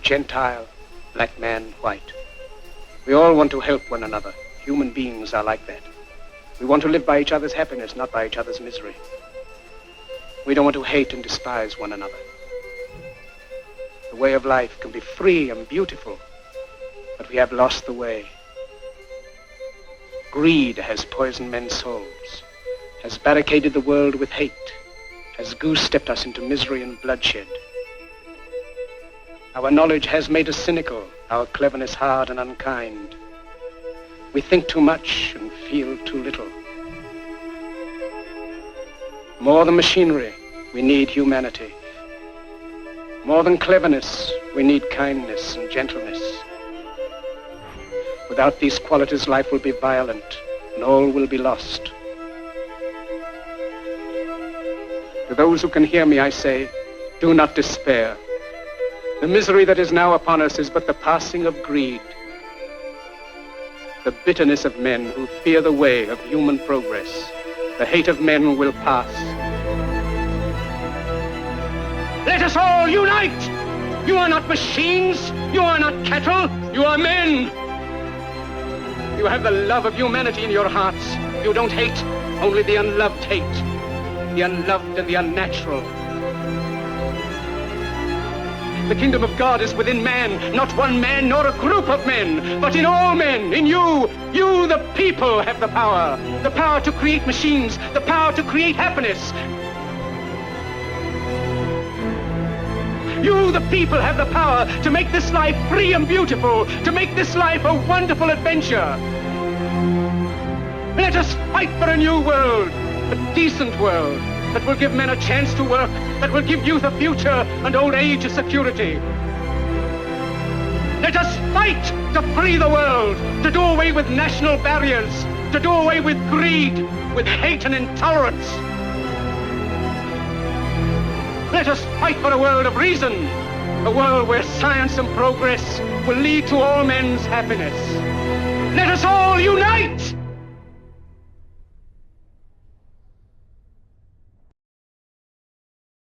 Gentile, black man, white. We all want to help one another. Human beings are like that. We want to live by each other's happiness, not by each other's misery. We don't want to hate and despise one another. The way of life can be free and beautiful, but we have lost the way. Greed has poisoned men's souls, has barricaded the world with hate, has goose-stepped us into misery and bloodshed. Our knowledge has made us cynical, our cleverness hard and unkind. We think too much and feel too little. More than machinery, we need humanity. More than cleverness, we need kindness and gentleness. Without these qualities, life will be violent and all will be lost. To those who can hear me, I say, do not despair. The misery that is now upon us is but the passing of greed. The bitterness of men who fear the way of human progress. The hate of men will pass. Let us all unite! You are not machines, you are not cattle, you are men! You have the love of humanity in your hearts. You don't hate, only the unloved hate. The unloved and the unnatural. The kingdom of God is within man, not one man nor a group of men, but in all men, in you. You, the people, have the power to create machines, the power to create happiness. You, the people, have the power to make this life free and beautiful, to make this life a wonderful adventure. Let us fight for a new world, a decent world, that will give men a chance to work, that will give youth a future and old age a security. Let us fight to free the world, to do away with national barriers, to do away with greed, with hate and intolerance. Let us fight for a world of reason, a world where science and progress will lead to all men's happiness. Let us all unite!